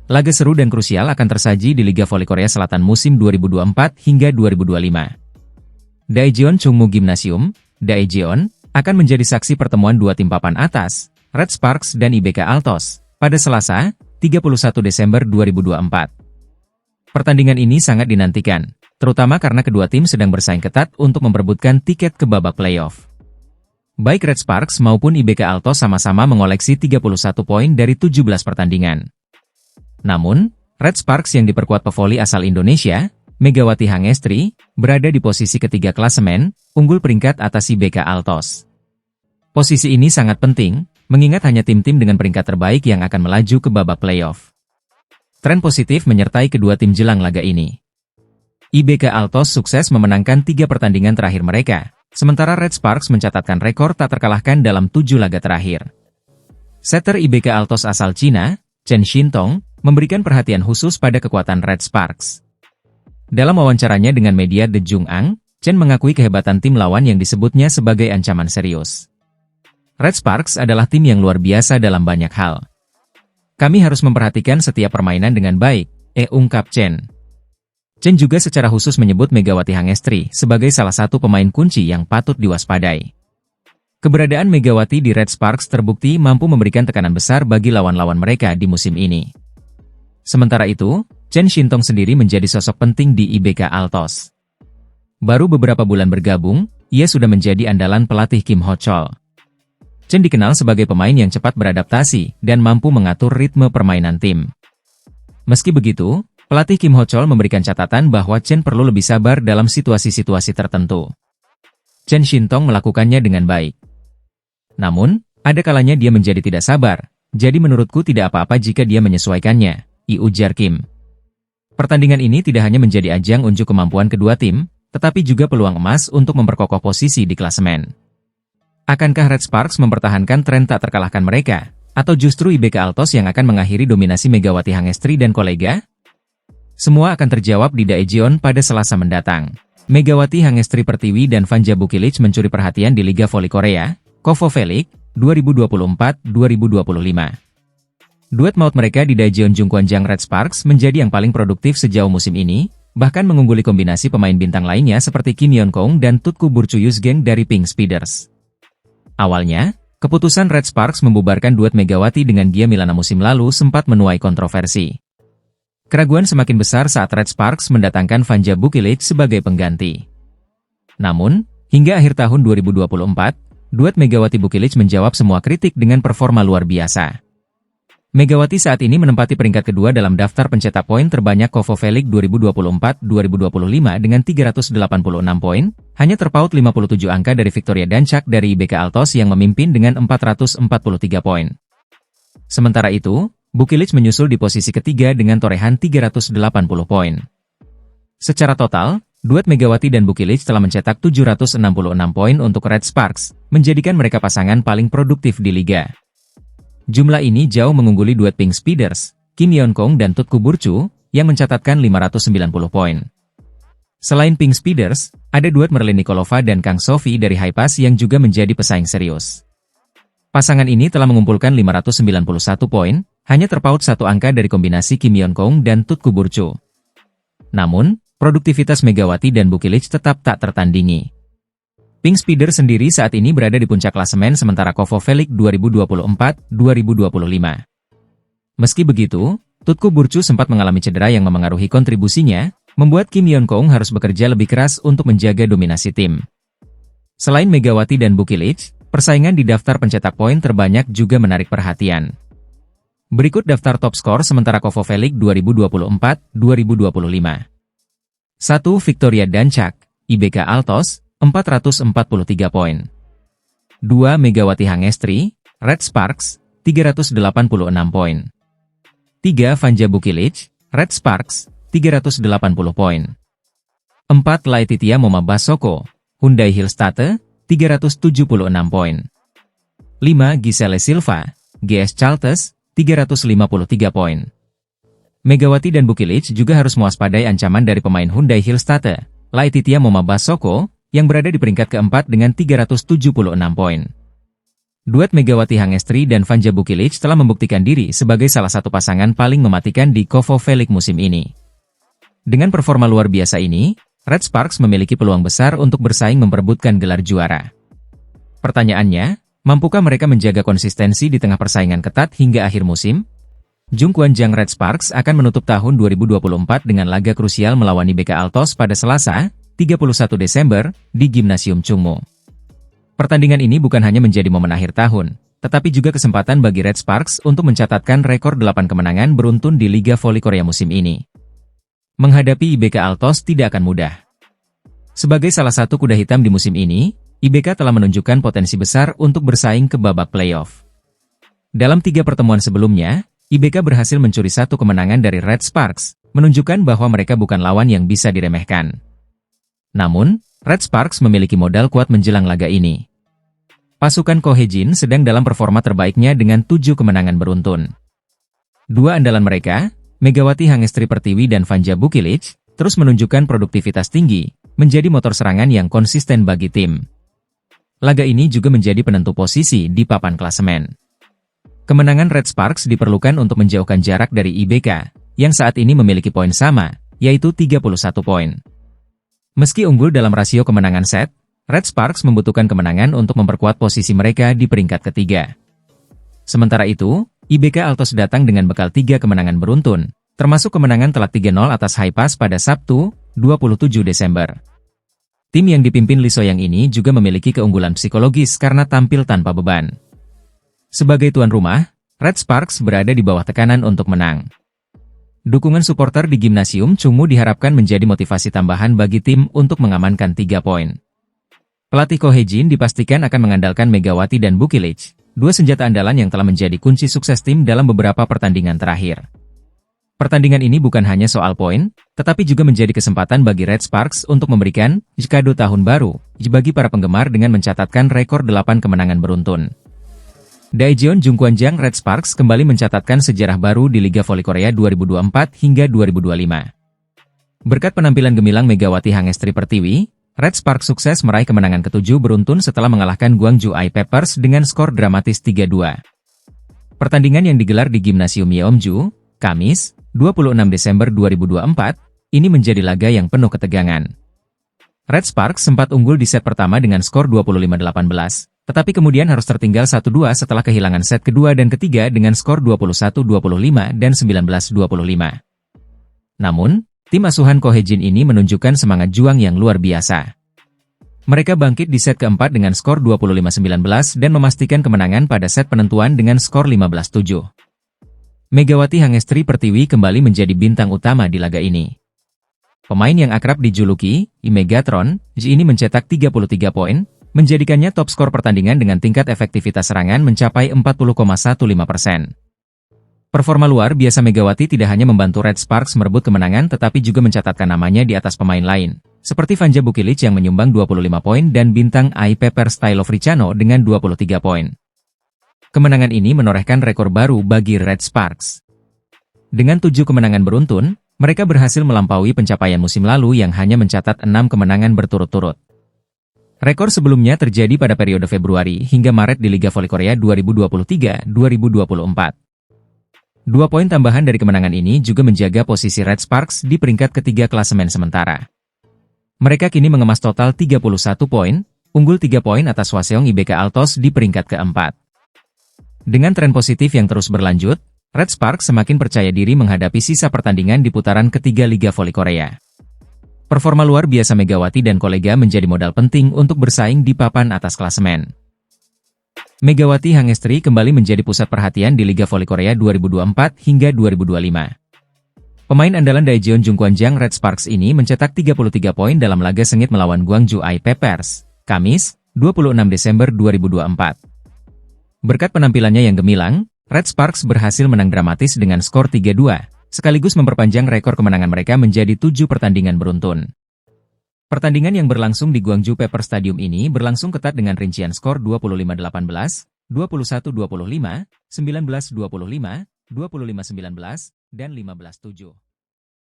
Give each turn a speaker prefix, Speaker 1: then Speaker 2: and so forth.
Speaker 1: Laga seru dan krusial akan tersaji di Liga Voli Korea Selatan musim 2024 hingga 2025. Daejeon Chungmu Gymnasium, Daejeon, akan menjadi saksi pertemuan dua tim papan atas, Red Sparks dan IBK Altos, pada Selasa, 31 Desember 2024. Pertandingan ini sangat dinantikan, terutama karena kedua tim sedang bersaing ketat untuk memperebutkan tiket ke babak playoff. Baik Red Sparks maupun IBK Altos sama-sama mengoleksi 31 poin dari 17 pertandingan. Namun, Red Sparks yang diperkuat pevoli asal Indonesia, Megawati Hangestri, berada di posisi ketiga klasemen, unggul peringkat atas IBK Altos. Posisi ini sangat penting, mengingat hanya tim-tim dengan peringkat terbaik yang akan melaju ke babak playoff. Tren positif menyertai kedua tim jelang laga ini. IBK Altos sukses memenangkan 3 pertandingan terakhir mereka, sementara Red Sparks mencatatkan rekor tak terkalahkan dalam 7 laga terakhir. Setter IBK Altos asal Cina, Chen Xintong, memberikan perhatian khusus pada kekuatan Red Sparks. Dalam wawancaranya dengan media The Jung-ang, Chen mengakui kehebatan tim lawan yang disebutnya sebagai ancaman serius. Red Sparks adalah tim yang luar biasa dalam banyak hal. Kami harus memperhatikan setiap permainan dengan baik, ungkap Chen. Chen juga secara khusus menyebut Megawati Hangestri sebagai salah satu pemain kunci yang patut diwaspadai. Keberadaan Megawati di Red Sparks terbukti mampu memberikan tekanan besar bagi lawan-lawan mereka di musim ini. Sementara itu, Chen Xintong sendiri menjadi sosok penting di IBK Altos. Baru beberapa bulan bergabung, ia sudah menjadi andalan pelatih Kim Ho-chol. Chen dikenal sebagai pemain yang cepat beradaptasi dan mampu mengatur ritme permainan tim. Meski begitu, pelatih Kim Ho-chol memberikan catatan bahwa Chen perlu lebih sabar dalam situasi-situasi tertentu. Chen Xintong melakukannya dengan baik. Namun, ada kalanya dia menjadi tidak sabar, jadi menurutku tidak apa-apa jika dia menyesuaikannya, ujar Kim. Pertandingan ini tidak hanya menjadi ajang unjuk kemampuan kedua tim, tetapi juga peluang emas untuk memperkokoh posisi di klasemen. Akankah Red Sparks mempertahankan tren tak terkalahkan mereka, atau justru IBK Altos yang akan mengakhiri dominasi Megawati Hangestri dan kolega? Semua akan terjawab di Daejeon pada Selasa mendatang. Megawati Hangestri Pertiwi dan Vanja Bukilic mencuri perhatian di Liga Voli Korea, KOVO VLIG, 2024-2025. Duet maut mereka di Daejeon Jungkwanjang Red Sparks menjadi yang paling produktif sejauh musim ini, bahkan mengungguli kombinasi pemain bintang lainnya seperti Kim Yeon-kong dan Tutku Burcu Yusgeng dari Pink Speeders. Awalnya, keputusan Red Sparks membubarkan duet Megawati dengan Gia Milana musim lalu sempat menuai kontroversi. Keraguan semakin besar saat Red Sparks mendatangkan Vanja Bukilic sebagai pengganti. Namun, hingga akhir tahun 2024, duet Megawati Bukilic menjawab semua kritik dengan performa luar biasa. Megawati saat ini menempati peringkat kedua dalam daftar pencetak poin terbanyak KOVO VLIG 2024-2025 dengan 386 poin, hanya terpaut 57 angka dari Victoria Dancak dari IBK Altos yang memimpin dengan 443 poin. Sementara itu, Bukilic menyusul di posisi ketiga dengan torehan 380 poin. Secara total, duet Megawati dan Bukilic telah mencetak 766 poin untuk Red Sparks, menjadikan mereka pasangan paling produktif di liga. Jumlah ini jauh mengungguli duet Pink Speeders, Kim Yeon-kong dan Tutku Burcu, yang mencatatkan 590 poin. Selain Pink Speeders, ada duet Merlin Nikolova dan Kang Sophie dari Hypas yang juga menjadi pesaing serius. Pasangan ini telah mengumpulkan 591 poin, hanya terpaut satu angka dari kombinasi Kim Yeon-kong dan Tutku Burcu. Namun, produktivitas Megawati dan Bukilic tetap tak tertandingi. Pink Speeder sendiri saat ini berada di puncak klasemen sementara KOVO VLIG 2024-2025. Meski begitu, Tutku Burcu sempat mengalami cedera yang memengaruhi kontribusinya, membuat Kim Yeon-kong harus bekerja lebih keras untuk menjaga dominasi tim. Selain Megawati dan Bukilic, persaingan di daftar pencetak poin terbanyak juga menarik perhatian. Berikut daftar top skor sementara KOVO VLIG 2024-2025. 1. Victoria Dancak, IBK Altos, 443 poin. 2. Megawati Hangestri, Red Sparks, 386 poin. 3. Vanja Bukilic, Red Sparks, 380 poin. 4. Laetitia Moma Basoko, Hyundai Hillstatte, 376 poin. 5. Giselle Silva, GS Chaltes, 353 poin. Megawati dan Bukilic juga harus mewaspadai ancaman dari pemain Hyundai Hillstatte, Laetitia Moma Basoko, yang berada di peringkat keempat dengan 376 poin. Duet Megawati Hangestri dan Vanja Bukilic telah membuktikan diri sebagai salah satu pasangan paling mematikan di Kovo Velik musim ini. Dengan performa luar biasa ini, Red Sparks memiliki peluang besar untuk bersaing memperebutkan gelar juara. Pertanyaannya, mampukah mereka menjaga konsistensi di tengah persaingan ketat hingga akhir musim? Jungkwanjang Red Sparks akan menutup tahun 2024 dengan laga krusial melawan IBK Altos pada Selasa, 31 Desember, di Gimnasium Chungmu. Pertandingan ini bukan hanya menjadi momen akhir tahun, tetapi juga kesempatan bagi Red Sparks untuk mencatatkan rekor 8 kemenangan beruntun di Liga Voli Korea musim ini. Menghadapi IBK Altos tidak akan mudah. Sebagai salah satu kuda hitam di musim ini, IBK telah menunjukkan potensi besar untuk bersaing ke babak playoff. Dalam 3 pertemuan sebelumnya, IBK berhasil mencuri 1 kemenangan dari Red Sparks, menunjukkan bahwa mereka bukan lawan yang bisa diremehkan. Namun, Red Sparks memiliki modal kuat menjelang laga ini. Pasukan Ko Hye-jin sedang dalam performa terbaiknya dengan 7 kemenangan beruntun. 2 andalan mereka, Megawati Hangestri Pertiwi dan Vanja Bukilic, terus menunjukkan produktivitas tinggi, menjadi motor serangan yang konsisten bagi tim. Laga ini juga menjadi penentu posisi di papan klasemen. Kemenangan Red Sparks diperlukan untuk menjauhkan jarak dari IBK, yang saat ini memiliki poin sama, yaitu 31 poin. Meski unggul dalam rasio kemenangan set, Red Sparks membutuhkan kemenangan untuk memperkuat posisi mereka di peringkat ketiga. Sementara itu, IBK Altos datang dengan bekal 3 kemenangan beruntun, termasuk kemenangan telak 3-0 atas Haipas pada Sabtu, 27 Desember. Tim yang dipimpin Lee So-young ini juga memiliki keunggulan psikologis karena tampil tanpa beban. Sebagai tuan rumah, Red Sparks berada di bawah tekanan untuk menang. Dukungan supporter di Gimnasium Chungmu diharapkan menjadi motivasi tambahan bagi tim untuk mengamankan 3 poin. Pelatih Ko Hye-jin dipastikan akan mengandalkan Megawati dan Bukilic, 2 senjata andalan yang telah menjadi kunci sukses tim dalam beberapa pertandingan terakhir. Pertandingan ini bukan hanya soal poin, tetapi juga menjadi kesempatan bagi Red Sparks untuk memberikan kado tahun baru bagi para penggemar dengan mencatatkan rekor 8 kemenangan beruntun. Daejeon Jungkwanjang Red Sparks kembali mencatatkan sejarah baru di Liga Voli Korea 2024 hingga 2025. Berkat penampilan gemilang Megawati Hangestri Pertiwi, Red Sparks sukses meraih kemenangan ke-7 beruntun setelah mengalahkan Gwangju I-Peppers dengan skor dramatis 3-2. Pertandingan yang digelar di Gimnasium Yeomju, Kamis, 26 Desember 2024, ini menjadi laga yang penuh ketegangan. Red Sparks sempat unggul di set pertama dengan skor 25-18, tetapi kemudian harus tertinggal 1-2 setelah kehilangan set kedua dan ketiga dengan skor 21-25 dan 19-25. Namun, tim asuhan Ko Hye-jin ini menunjukkan semangat juang yang luar biasa. Mereka bangkit di set keempat dengan skor 25-19 dan memastikan kemenangan pada set penentuan dengan skor 15-7. Megawati Hangestri Pertiwi kembali menjadi bintang utama di laga ini. Pemain yang akrab dijuluki Megatron, ini mencetak 33 poin, menjadikannya top skor pertandingan dengan tingkat efektivitas serangan mencapai 40,15%. Performa luar biasa Megawati tidak hanya membantu Red Sparks merebut kemenangan tetapi juga mencatatkan namanya di atas pemain lain, seperti Vanja Bukilic yang menyumbang 25 poin dan bintang I-Peppers Stylo Fricano dengan 23 poin. Kemenangan ini menorehkan rekor baru bagi Red Sparks. Dengan 7 kemenangan beruntun, mereka berhasil melampaui pencapaian musim lalu yang hanya mencatat 6 kemenangan berturut-turut. Rekor sebelumnya terjadi pada periode Februari hingga Maret di Liga Voli Korea 2023-2024. 2 poin tambahan dari kemenangan ini juga menjaga posisi Red Sparks di peringkat ketiga klasemen sementara. Mereka kini mengemas total 31 poin, unggul 3 poin atas Hwaseong IBK Altos di peringkat keempat. Dengan tren positif yang terus berlanjut, Red Sparks semakin percaya diri menghadapi sisa pertandingan di putaran ketiga Liga Voli Korea. Performa luar biasa Megawati dan kolega menjadi modal penting untuk bersaing di papan atas klasemen. Megawati Hangestri kembali menjadi pusat perhatian di Liga Voli Korea 2024 hingga 2025. Pemain andalan Daejeon Jungkwanjang Red Sparks ini mencetak 33 poin dalam laga sengit melawan Gwangju I-Peppers, Kamis, 26 Desember 2024. Berkat penampilannya yang gemilang, Red Sparks berhasil menang dramatis dengan skor 3-2, sekaligus memperpanjang rekor kemenangan mereka menjadi 7 pertandingan beruntun. Pertandingan yang berlangsung di Gwangju Pepper Stadium ini berlangsung ketat dengan rincian skor 25-18, 21-25, 19-25, 25-19, dan 15-7.